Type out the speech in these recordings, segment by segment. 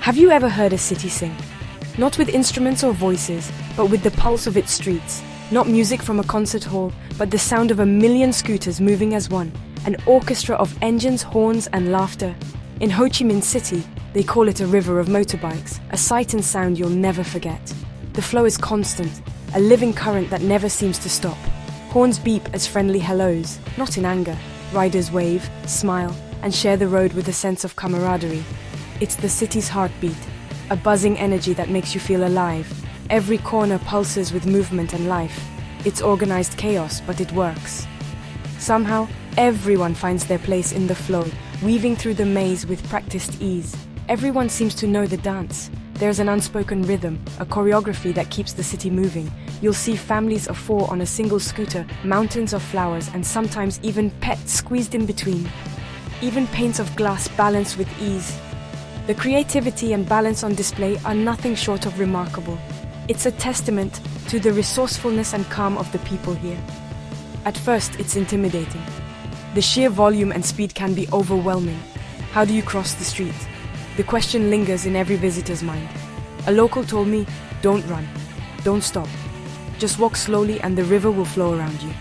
Have you ever heard a city sing? Not with instruments or voices, but with the pulse of its streets. Not music from a concert hall, but the sound of a million scooters moving as one. An orchestra of engines, horns, and laughter. In Ho Chi Minh City, they call it a river of motorbikes, a sight and sound you'll never forget. The flow is constant, a living current that never seems to stop. Horns beep as friendly hellos, not in anger. Riders wave, smile, and share the road with a sense of camaraderie. It's the city's heartbeat, a buzzing energy that makes you feel alive. Every corner pulses with movement and life. It's organized chaos, but it works. Somehow, everyone finds their place in the flow, weaving through the maze with practiced ease. Everyone seems to know the dance. There's an unspoken rhythm, a choreography that keeps the city moving. You'll see families of 4 on a single scooter, mountains of flowers, and sometimes even pets squeezed in between. Even panes of glass balanced with ease. The creativity and balance on display are nothing short of remarkable. It's a testament to the resourcefulness and calm of the people here. At first, it's intimidating. The sheer volume and speed can be overwhelming. How do you cross the street? The question lingers in every visitor's mind. A local told me, don't run, don't stop. Just walk slowly and the river will flow around you.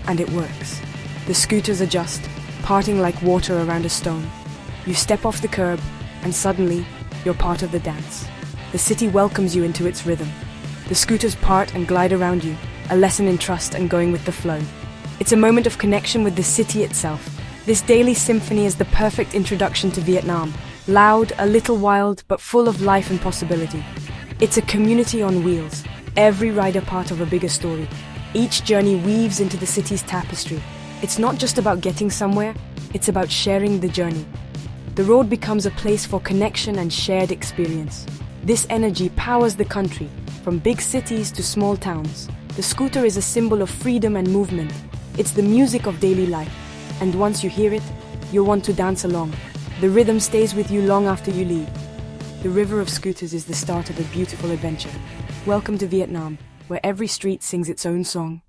And it works. The scooters adjust, parting like water around a stone. You step off the curb, and suddenly, you're part of the dance. The city welcomes you into its rhythm. The scooters part and glide around you, a lesson in trust and going with the flow. It's a moment of connection with the city itself. This daily symphony is the perfect introduction to Vietnam. Loud, a little wild, but full of life and possibility. It's a community on wheels, every rider part of a bigger story. Each journey weaves into the city's tapestry. It's not just about getting somewhere, it's about sharing the journey. The road becomes a place for connection and shared experience. This energy powers the country, from big cities to small towns. The scooter is a symbol of freedom and movement. It's the music of daily life, and once you hear it, you'll want to dance along. The rhythm stays with you long after you leave. The river of scooters is the start of a beautiful adventure. Welcome to Vietnam, where every street sings its own song.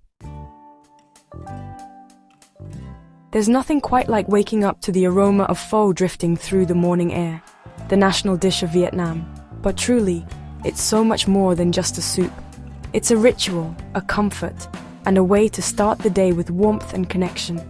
There's nothing quite like waking up to the aroma of pho drifting through the morning air, the national dish of Vietnam. But truly, it's so much more than just a soup. It's a ritual, a comfort, and a way to start the day with warmth and connection.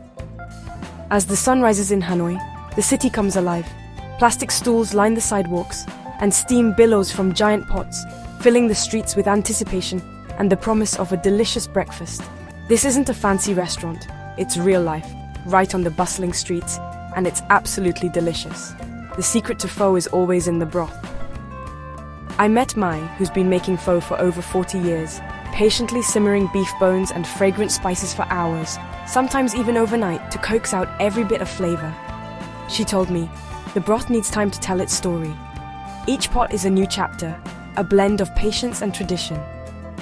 As the sun rises in Hanoi, the city comes alive. Plastic stools line the sidewalks, and steam billows from giant pots, filling the streets with anticipation and the promise of a delicious breakfast. This isn't a fancy restaurant, it's real life, right on the bustling streets, and it's absolutely delicious. The secret to pho is always in the broth. I met Mai, who's been making pho for over 40 years, patiently simmering beef bones and fragrant spices for hours, sometimes even overnight, to coax out every bit of flavor. She told me, the broth needs time to tell its story. Each pot is a new chapter, a blend of patience and tradition.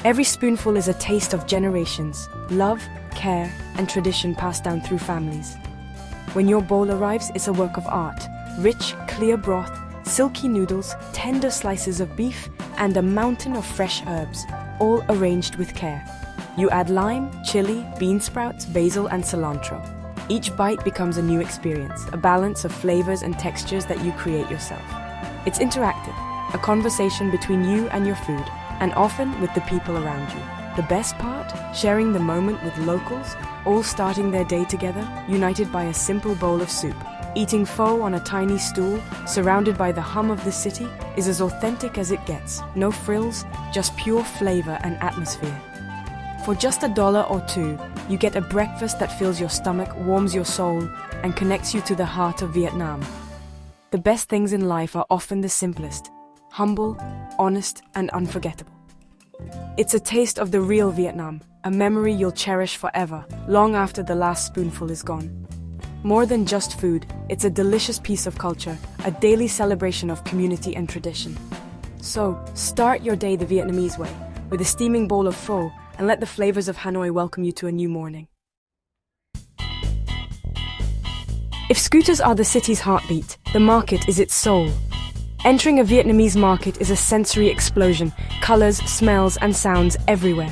Every spoonful is a taste of generations, love, care, and tradition passed down through families. When your bowl arrives, it's a work of art. Rich, clear broth, silky noodles, tender slices of beef, and a mountain of fresh herbs, all arranged with care. You add lime, chili, bean sprouts, basil, and cilantro. Each bite becomes a new experience, a balance of flavors and textures that you create yourself. It's interactive, a conversation between you and your food, and often with the people around you. The best part? Sharing the moment with locals, all starting their day together, united by a simple bowl of soup. Eating pho on a tiny stool, surrounded by the hum of the city, is as authentic as it gets. No frills, just pure flavor and atmosphere. For just $1 or $2, you get a breakfast that fills your stomach, warms your soul, and connects you to the heart of Vietnam. The best things in life are often the simplest, humble, honest, and unforgettable. It's a taste of the real Vietnam, a memory you'll cherish forever, long after the last spoonful is gone. More than just food, it's a delicious piece of culture, a daily celebration of community and tradition. So, start your day the Vietnamese way, with a steaming bowl of pho, and let the flavors of Hanoi welcome you to a new morning. If scooters are the city's heartbeat, the market is its soul. Entering a Vietnamese market is a sensory explosion, colors, smells, and sounds everywhere.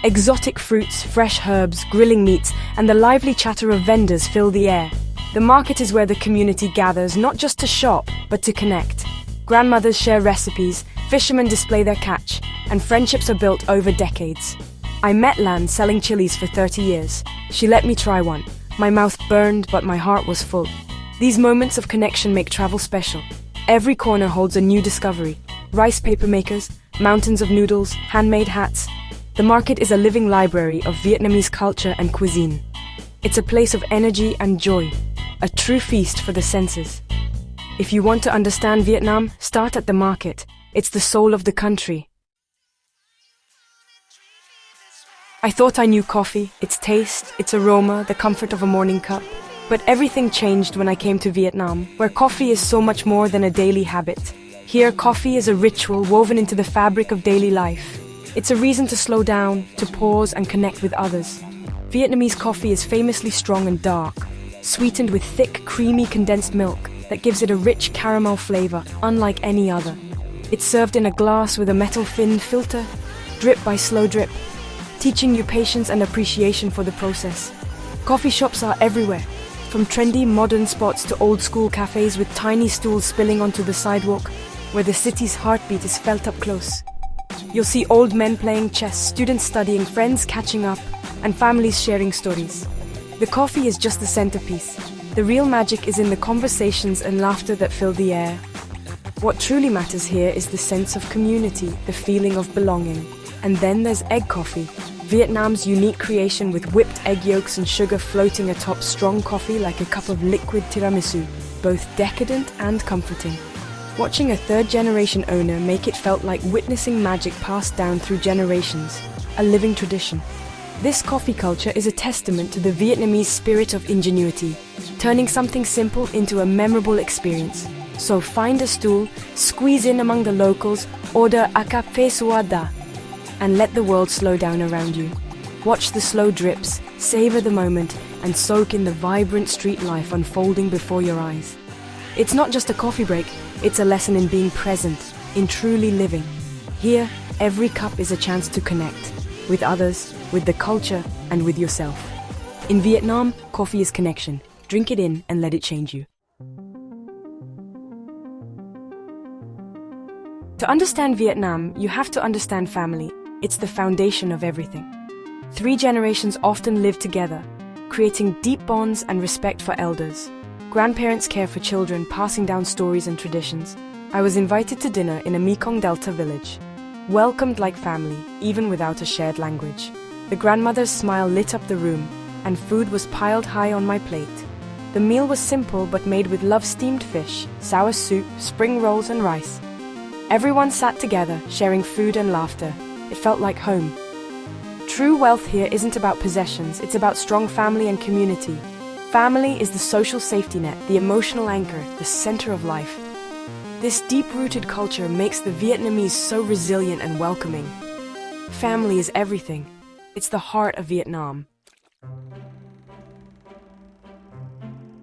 Exotic fruits, fresh herbs, grilling meats, and the lively chatter of vendors fill the air. The market is where the community gathers, not just to shop, but to connect. Grandmothers share recipes, fishermen display their catch, and friendships are built over decades. I met Lan selling chilies for 30 years. She let me try one. My mouth burned, but my heart was full. These moments of connection make travel special. Every corner holds a new discovery. Rice paper makers, mountains of noodles, handmade hats. The market is a living library of Vietnamese culture and cuisine. It's a place of energy and joy, a true feast for the senses. If you want to understand Vietnam, start at the market. It's the soul of the country. I thought I knew coffee, its taste, its aroma, the comfort of a morning cup. But everything changed when I came to Vietnam, where coffee is so much more than a daily habit. Here, coffee is a ritual woven into the fabric of daily life. It's a reason to slow down, to pause and connect with others. Vietnamese coffee is famously strong and dark, sweetened with thick, creamy condensed milk that gives it a rich caramel flavor, unlike any other. It's served in a glass with a metal-finned filter, drip by slow drip, teaching you patience and appreciation for the process. Coffee shops are everywhere, from trendy modern spots to old-school cafes with tiny stools spilling onto the sidewalk, where the city's heartbeat is felt up close. You'll see old men playing chess, students studying, friends catching up, and families sharing stories. The coffee is just the centerpiece. The real magic is in the conversations and laughter that fill the air. What truly matters here is the sense of community, the feeling of belonging. And then there's egg coffee, Vietnam's unique creation with whipped egg yolks and sugar floating atop strong coffee like a cup of liquid tiramisu, both decadent and comforting. Watching a third-generation owner make it felt like witnessing magic passed down through generations, a living tradition. This coffee culture is a testament to the Vietnamese spirit of ingenuity, turning something simple into a memorable experience. So find a stool, squeeze in among the locals, order a café suada, and let the world slow down around you. Watch the slow drips, savor the moment, and soak in the vibrant street life unfolding before your eyes. It's not just a coffee break, it's a lesson in being present, in truly living. Here, every cup is a chance to connect with others, with the culture, and with yourself. In Vietnam, coffee is connection. Drink it in and let it change you. To understand Vietnam, you have to understand family. It's the foundation of everything. 3 generations often live together, creating deep bonds and respect for elders. Grandparents care for children, passing down stories and traditions. I was invited to dinner in a Mekong Delta village. Welcomed like family, even without a shared language. The grandmother's smile lit up the room, and food was piled high on my plate. The meal was simple but made with love-steamed fish, sour soup, spring rolls and rice. Everyone sat together, sharing food and laughter. It felt like home. True wealth here isn't about possessions, it's about strong family and community. Family is the social safety net, the emotional anchor, the center of life. This deep-rooted culture makes the Vietnamese so resilient and welcoming. Family is everything. It's the heart of Vietnam.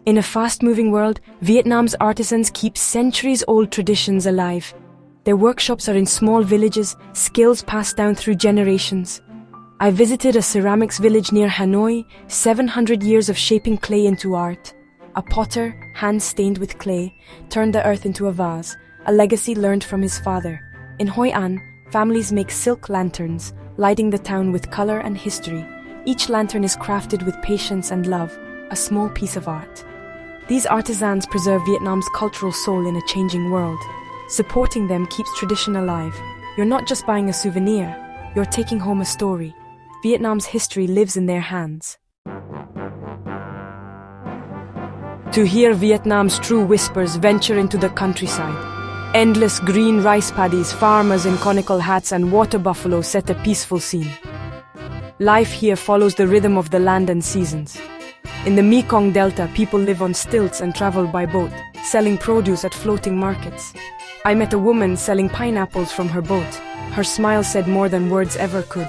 In a fast-moving world, Vietnam's artisans keep centuries-old traditions alive. Their workshops are in small villages, skills passed down through generations. I visited a ceramics village near Hanoi, 700 years of shaping clay into art. A potter, hands stained with clay, turned the earth into a vase, a legacy learned from his father. In Hoi An, families make silk lanterns, lighting the town with color and history. Each lantern is crafted with patience and love, a small piece of art. These artisans preserve Vietnam's cultural soul in a changing world. Supporting them keeps tradition alive. You're not just buying a souvenir, you're taking home a story. Vietnam's history lives in their hands. To hear Vietnam's true whispers, venture into the countryside. Endless green rice paddies, farmers in conical hats and water buffalo set a peaceful scene. Life here follows the rhythm of the land and seasons. In the Mekong Delta, people live on stilts and travel by boat, selling produce at floating markets. I met a woman selling pineapples from her boat. Her smile said more than words ever could.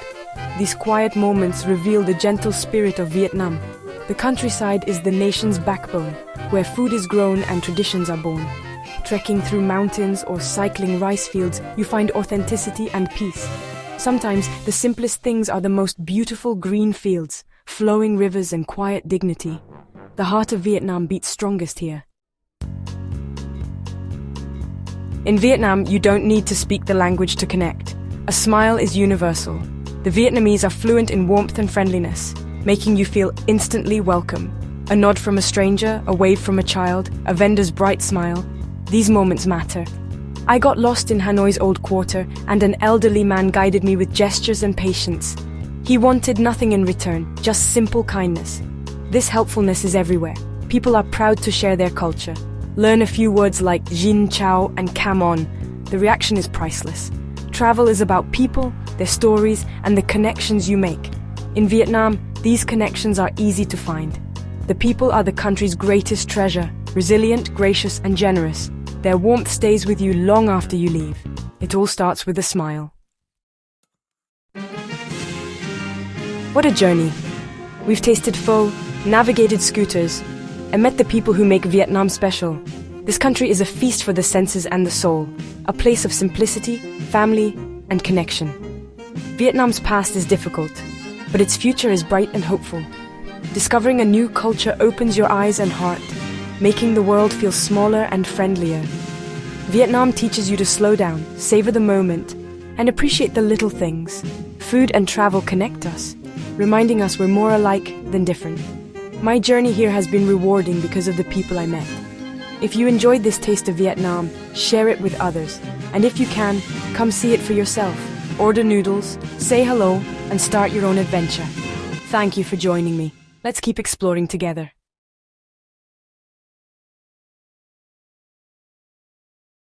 These quiet moments reveal the gentle spirit of Vietnam. The countryside is the nation's backbone, where food is grown and traditions are born. Trekking through mountains or cycling rice fields, you find authenticity and peace. Sometimes the simplest things are the most beautiful green fields, flowing rivers and quiet dignity. The heart of Vietnam beats strongest here. In Vietnam, you don't need to speak the language to connect. A smile is universal. The Vietnamese are fluent in warmth and friendliness, making you feel instantly welcome. A nod from a stranger, a wave from a child, a vendor's bright smile. These moments matter. I got lost in Hanoi's old quarter, and an elderly man guided me with gestures and patience. He wanted nothing in return, just simple kindness. This helpfulness is everywhere. People are proud to share their culture. Learn a few words like Jin, Chao, and Come on. The reaction is priceless. Travel is about people, their stories, and the connections you make. In Vietnam, these connections are easy to find. The people are the country's greatest treasure, resilient, gracious, and generous. Their warmth stays with you long after you leave. It all starts with a smile. What a journey! We've tasted pho, navigated scooters, and met the people who make Vietnam special. This country is a feast for the senses and the soul, a place of simplicity, family, and connection. Vietnam's past is difficult, but its future is bright and hopeful. Discovering a new culture opens your eyes and heart, making the world feel smaller and friendlier. Vietnam teaches you to slow down, savor the moment, and appreciate the little things. Food and travel connect us, reminding us we're more alike than different. My journey here has been rewarding because of the people I met. If you enjoyed this taste of Vietnam, share it with others. And if you can, come see it for yourself. Order noodles, say hello, and start your own adventure. Thank you for joining me. Let's keep exploring together.